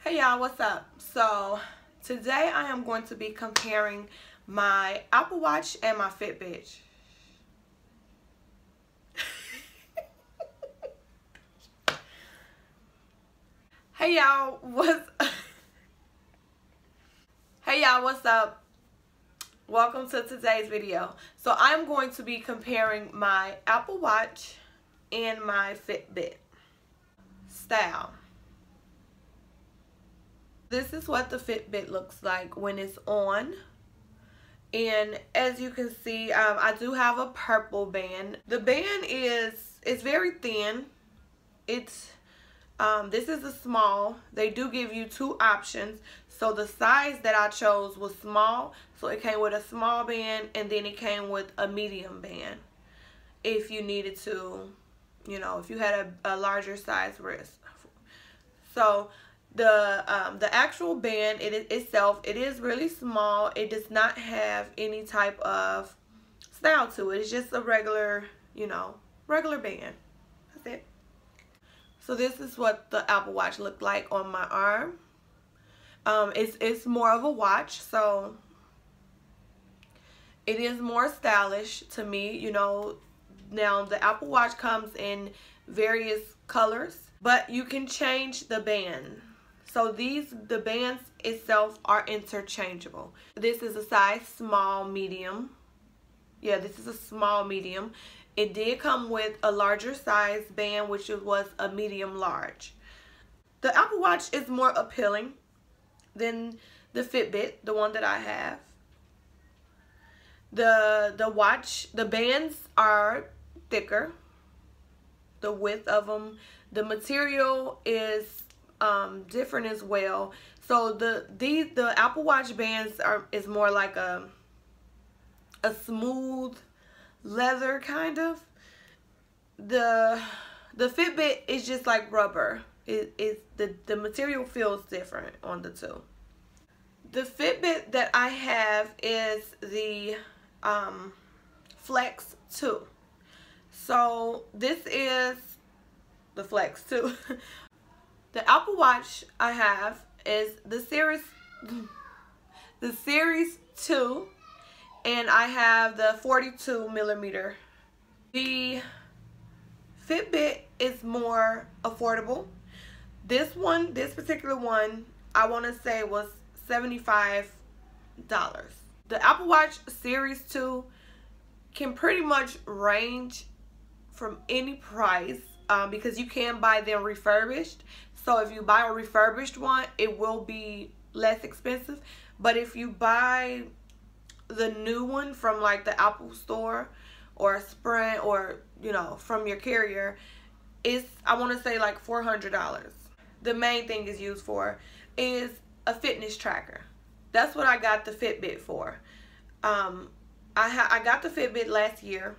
Hey y'all, what's up? So today I am going to be comparing my Apple Watch and my Fitbit. Hey y'all, what's up? Welcome to today's video. So I'm going to be comparing my Apple Watch and my Fitbit style. This is what the Fitbit looks like when it's on. And as you can see, I do have a purple band. The band it's very thin. It's this is a small. They do give you two options. So the size that I chose was small. So it came with a small band, and then it came with a medium band if you needed to, you know, if you had a larger size wrist. So the actual band itself, it is really small. It does not have any type of style to it. It's just a regular, you know, regular band. That's it. So this is what the Apple Watch looked like on my arm. It's more of a watch, so it is more stylish to me, you know. Now the Apple Watch comes in various colors, but you can change the band. So the bands itself are interchangeable. This is a size small, medium. Yeah, this is a small, medium. It did come with a larger size band, which was a medium large. The Apple Watch is more appealing than the Fitbit, the one that I have. The bands are thicker. The width of them, the material is different as well. So the Apple Watch bands is more like a smooth leather kind of. The Fitbit is just like rubber. The material feels different on the two. The Fitbit that I have is the Flex 2. So this is the Flex 2. The Apple Watch I have is the Series 2, and I have the 42 millimeter. The Fitbit is more affordable. This particular one, I want to say was $75. The Apple Watch Series 2 can pretty much range from any price because you can buy them refurbished. So if you buy a refurbished one, it will be less expensive. But if you buy the new one from like the Apple store or Sprint, or you know, from your carrier, it's, I want to say, like $400. The main thing is used for is a fitness tracker. That's what I got the Fitbit for. I got the Fitbit last year,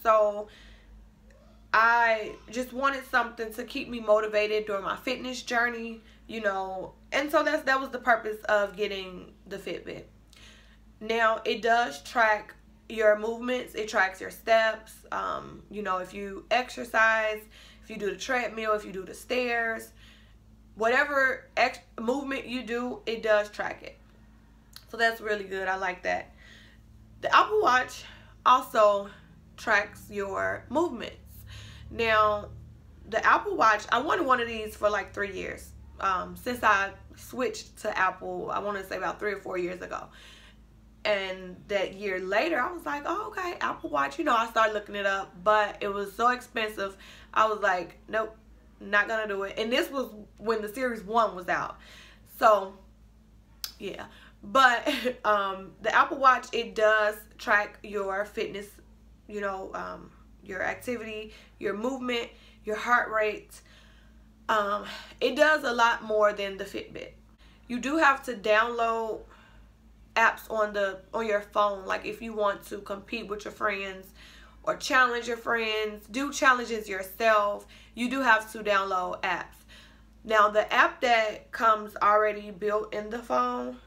so I just wanted something to keep me motivated during my fitness journey, you know, and so that was the purpose of getting the Fitbit. Now it does track your movements. It tracks your steps. You know, if you exercise, if you do the treadmill, if you do the stairs, whatever movement you do, it does track it. So that's really good. I like that. The Apple Watch also tracks your movements. Now, the Apple Watch, I wanted one of these for like 3 years. Since I switched to Apple, I want to say about 3 or 4 years ago. And that year later, I was like, oh, okay, Apple Watch. You know, I started looking it up, but it was so expensive. I was like, nope, not going to do it. And this was when the Series 1 was out. So, yeah. But the Apple Watch, it does track your fitness, you know, your activity, your movement, your heart rate. It does a lot more than the Fitbit. You do have to download apps on your phone, like if you want to compete with your friends or challenge your friends, do challenges yourself, you do have to download apps. Now the app that comes already built in the phone,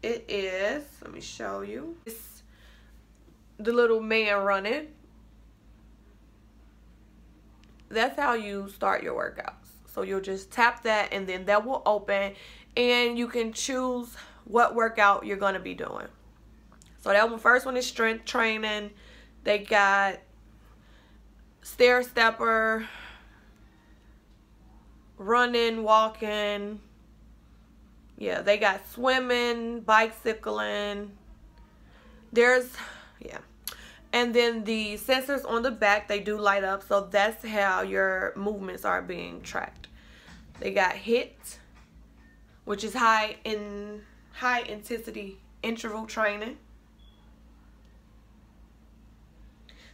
it is, let me show you, it's the little man running. That's how you start your workouts. So you'll just tap that and then that will open and you can choose what workout you're going to be doing. So that one, first one is strength training. They got stair stepper, running, walking. Yeah, they got swimming, bicycling. There's, yeah. And then the sensors on the back, they do light up. So that's how your movements are being tracked. They got HIIT, which is high intensity interval training.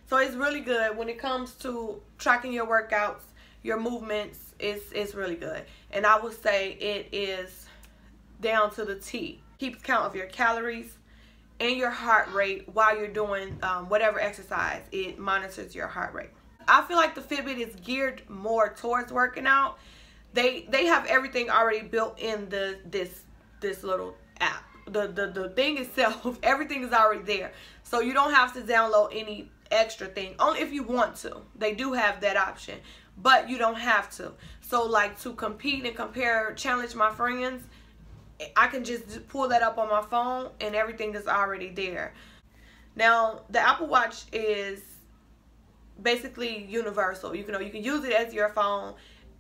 So it's really good when it comes to tracking your workouts, your movements. It's really good. And I would say it is down to the T. Keeps count of your calories and your heart rate while you're doing whatever exercise. It monitors your heart rate. I feel like the Fitbit is geared more towards working out. They have everything already built in this little app. The thing itself, everything is already there. So you don't have to download any extra thing. Only if you want to. They do have that option. But you don't have to. So like to compete and compare, challenge my friends, I can just pull that up on my phone and everything is already there. Now, the Apple Watch is basically universal. You can use it as your phone,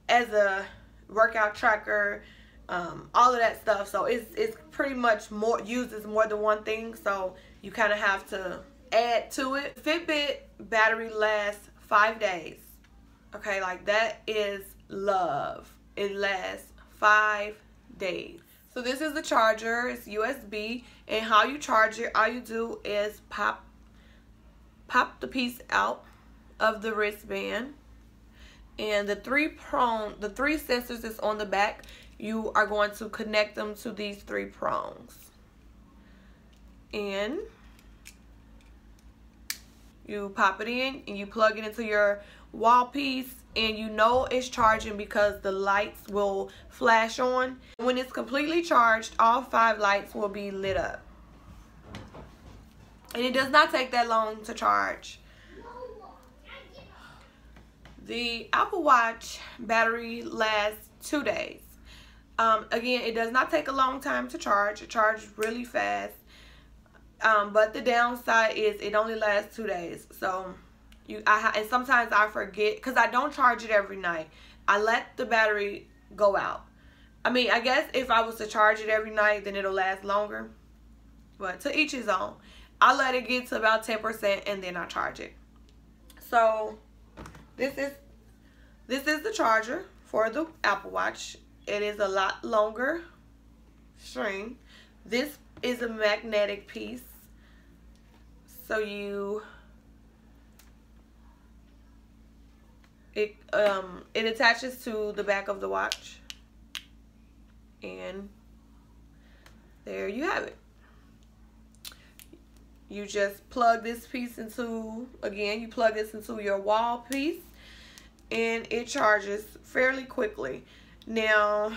as a workout tracker, all of that stuff. So it's pretty much uses more than one thing. So you kind of have to add to it. Fitbit battery lasts 5 days. Okay, like that is love. It lasts 5 days. So this is the charger. It's USB, and how you charge it, all you do is pop the piece out of the wristband, and the three sensors that's on the back, you are going to connect them to these 3 prongs, and you pop it in and you plug it into your wall piece, and you know it's charging because the lights will flash on. When it's completely charged, all 5 lights will be lit up. And it does not take that long to charge. The Apple Watch battery lasts 2 days. Again, it does not take a long time to charge. It charges really fast. But the downside is it only lasts 2 days. So and sometimes I forget because I don't charge it every night. I let the battery go out. I mean, I guess if I was to charge it every night, then it'll last longer. But to each his own. I let it get to about 10% and then I charge it. So this is the charger for the Apple Watch. It is a lot longer string. This is a magnetic piece. So it attaches to the back of the watch, and there you have it. You just plug this piece into, again, you plug this into your wall piece, and it charges fairly quickly. Now,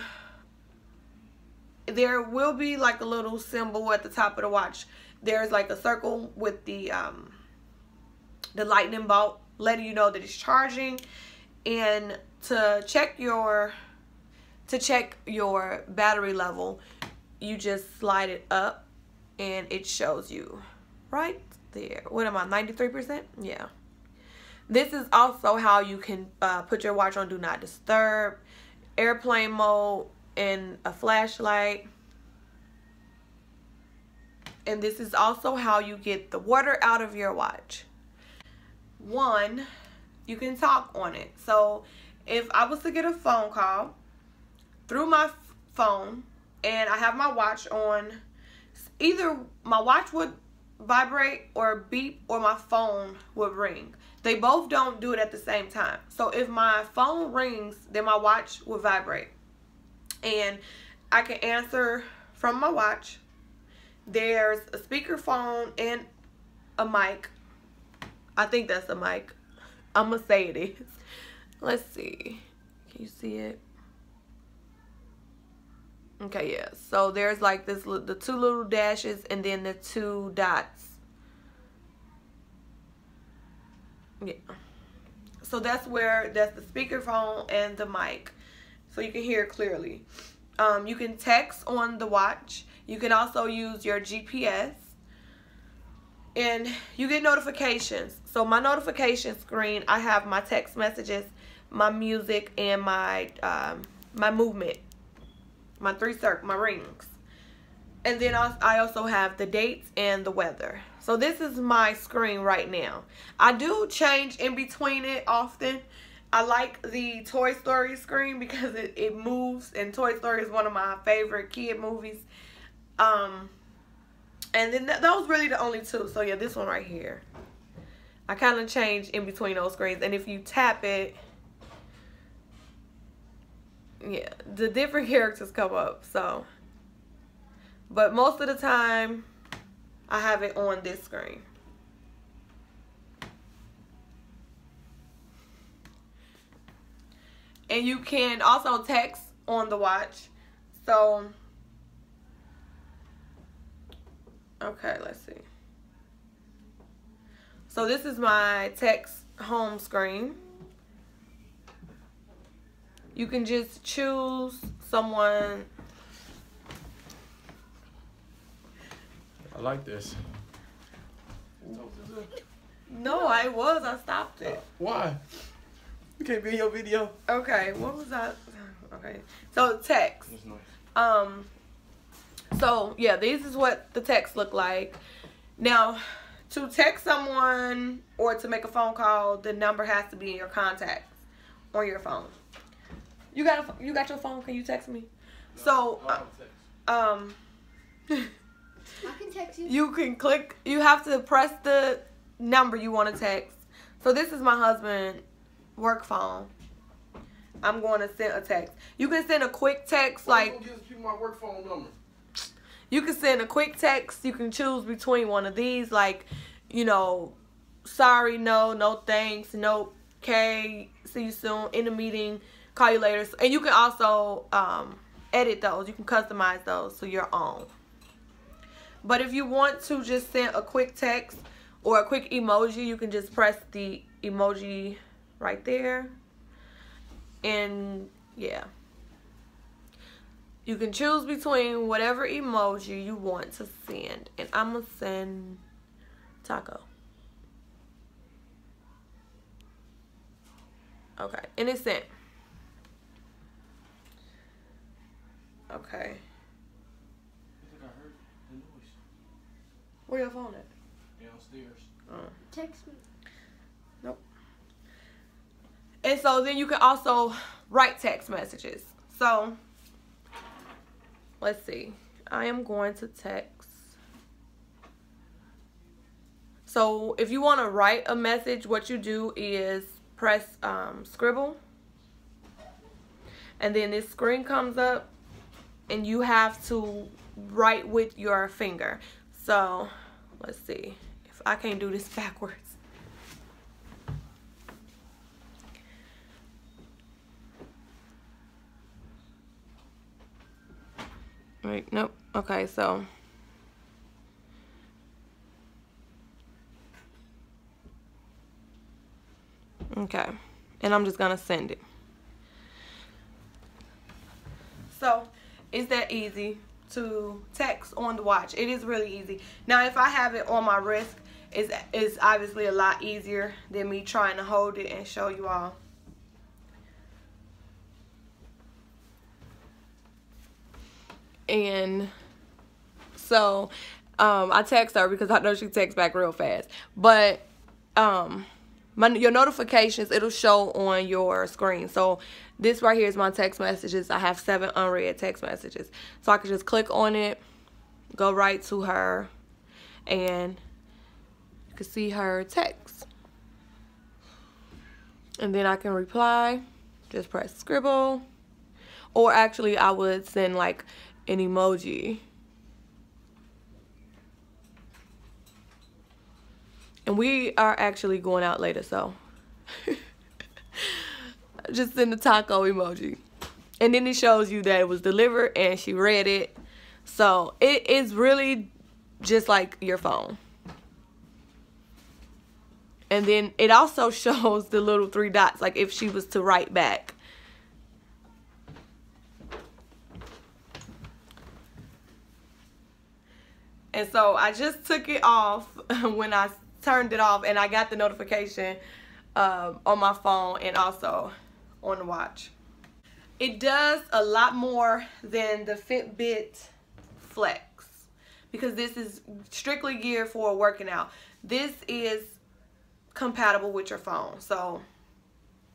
there will be like a little symbol at the top of the watch. There's like a circle with the lightning bolt letting you know that it's charging. And to check your battery level, you just slide it up and it shows you right there. What am I, 93%? Yeah. This is also how you can put your watch on do not disturb, airplane mode, and a flashlight. And this is also how you get the water out of your watch. One, you can talk on it. So if I was to get a phone call through my phone and I have my watch on, either my watch would vibrate or beep or my phone would ring. They both don't do it at the same time. So if my phone rings, then my watch will vibrate. And I can answer from my watch. There's a speakerphone and a mic. I think that's a mic. I'm gonna say it is. Let's see. Can you see it? Okay, yeah. So there's like the 2 little dashes and then the 2 dots. Yeah. So that's the speakerphone and the mic. so you can hear clearly. You can text on the watch. You can also use your GPS. And you get notifications. So my notification screen, I have my text messages, my music, and my my movement, my my rings. And then I also have the dates and the weather. So this is my screen right now. I do change in between it often. I like the Toy Story screen because it moves, and Toy Story is one of my favorite kid movies. And then those really the only two. So yeah, this one right here. I kind of change in between those screens. And if you tap it, yeah, the different characters come up. So, but most of the time, I have it on this screen. And you can also text on the watch. So, okay, let's see. So this is my text home screen. You can just choose someone. I like this. No, I stopped it. Why? You can't be in your video. Okay, what was that? Okay, so text. That's nice. So yeah, this is what the text look like. Now, to text someone or to make a phone call, the number has to be in your contacts on your phone. You got your phone? Can you text me? So, I can text you. You can click. You have to press the number you want to text. So this is my husband's work phone. I'm going to send a text. You can send a quick text like. Don't give people my work phone number. You can send a quick text. You can choose between one of these, like, you know, sorry, no thanks, no, okay, see you soon, in the meeting, call you later. And you can also edit those. You can customize those to your own. But if you want to just send a quick text or a quick emoji, you can just press the emoji right there. And yeah. You can choose between whatever emoji you want to send. And I'm going to send taco. Okay. And it's sent. Okay. I think I heard the noise. Where your phone at? Downstairs. Text me. Nope. And so then you can also write text messages. So, let's see. I am going to text. So if you want to write a message, what you do is press scribble. And then this screen comes up and you have to write with your finger. So let's see if I can't do this backwards. Right, nope. Okay, so okay, and I'm just gonna send it. So it's that easy to text on the watch. It is really easy. Now if I have it on my wrist, it's obviously a lot easier than me trying to hold it and show you all. And so I text her because I know she texts back real fast. But your notifications, it'll show on your screen. So this right here is my text messages. I have 7 unread text messages. So I can just click on it, go right to her, and you can see her text. And then I can reply. Just press scribble. Or actually I would send like an emoji. And we are actually going out later, so just send the taco emoji. And then it shows you that it was delivered and she read it. So it is really just like your phone. And then it also shows the little 3 dots, like if she was to write back. And so I just took it off when I turned it off, and I got the notification on my phone and also on the watch. It does a lot more than the Fitbit Flex, because this is strictly geared for working out. This is compatible with your phone, so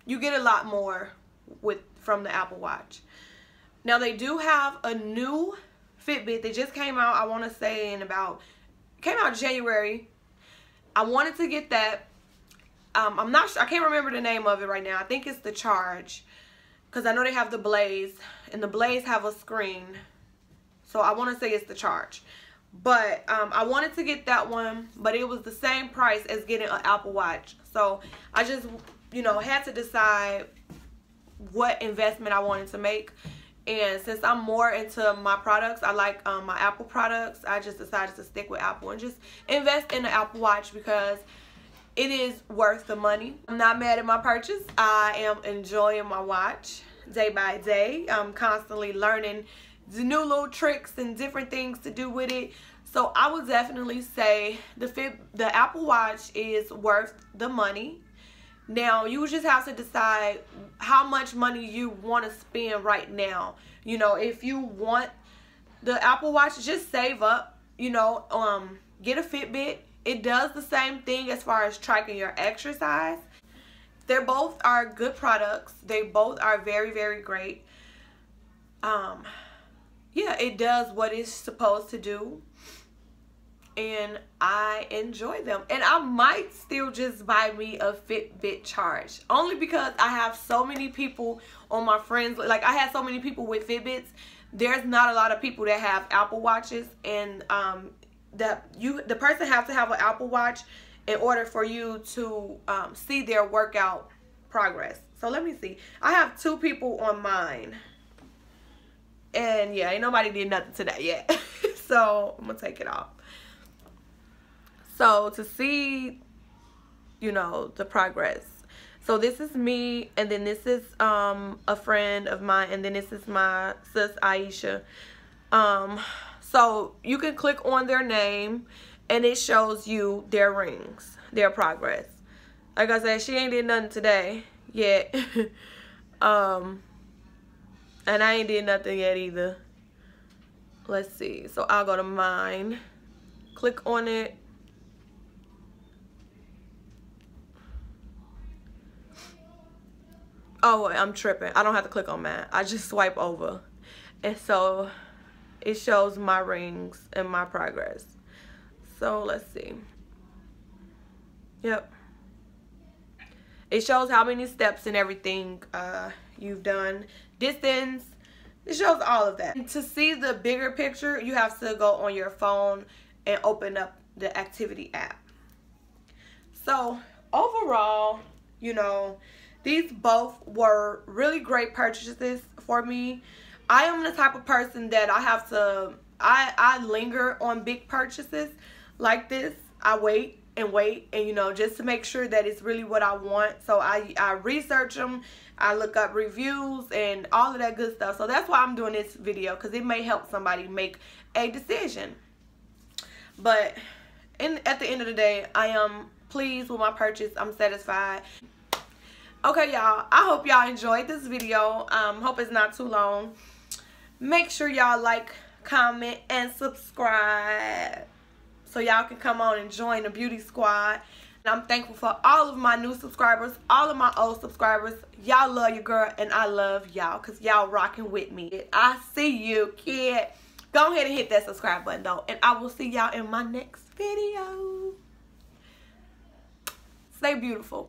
you get a lot more from the Apple Watch. Now they do have a new Fitbit that just came out, I want to say came out January. I wanted to get that. I'm not sure, I can't remember the name of it right now. I think it's the Charge, because I know they have the Blaze, and the Blaze have a screen, so I want to say it's the Charge. But I wanted to get that one, but it was the same price as getting an Apple Watch. So I just, you know, had to decide what investment I wanted to make. And since I'm more into my products, I like my Apple products, I just decided to stick with Apple and just invest in the Apple Watch because it is worth the money. I'm not mad at my purchase. I am enjoying my watch day by day. I'm constantly learning the new little tricks and different things to do with it. So I would definitely say the Apple Watch is worth the money. Now you just have to decide how much money you want to spend right now. You know, if you want the Apple Watch, just save up, you know, get a Fitbit. It does the same thing as far as tracking your exercise. They both are good products. They both are very, very great. Yeah, it does what it's supposed to do, and I enjoy them. And I might still just buy me a Fitbit Charge, only because I have so many people on my friends, like I have so many people with Fitbits. There's not a lot of people that have Apple Watches, and the person has to have an Apple Watch in order for you to see their workout progress. So let me see. I have 2 people on mine. And yeah, ain't nobody did nothing to that yet. So I'm gonna take it off. So to see, you know, the progress. So this is me, and then this is a friend of mine, and then this is my sis Aisha. So you can click on their name, and it shows you their rings, their progress. Like I said, she ain't did nothing today yet. And I ain't did nothing yet either. Let's see. So I'll go to mine. Click on it. Oh, I'm tripping. I don't have to click on mine. I just swipe over. And so it shows my rings and my progress. So let's see. Yep. It shows how many steps and everything you've done. Distance. It shows all of that. And to see the bigger picture, you have to go on your phone and open up the activity app. So overall, you know, these both were really great purchases for me. I am the type of person that I linger on big purchases like this. I wait and wait, and you know, just to make sure that it's really what I want. So I research them, I look up reviews and all of that good stuff. So that's why I'm doing this video, because it may help somebody make a decision. But at the end of the day, I am pleased with my purchase. I'm satisfied. Okay, y'all, I hope y'all enjoyed this video. Hope it's not too long. Make sure y'all like, comment, and subscribe, so y'all can come on and join the beauty squad. And I'm thankful for all of my new subscribers, all of my old subscribers. Y'all love your girl, and I love y'all, because y'all rocking with me. I see you, kid. Go ahead and hit that subscribe button, though, and I will see y'all in my next video. Stay beautiful.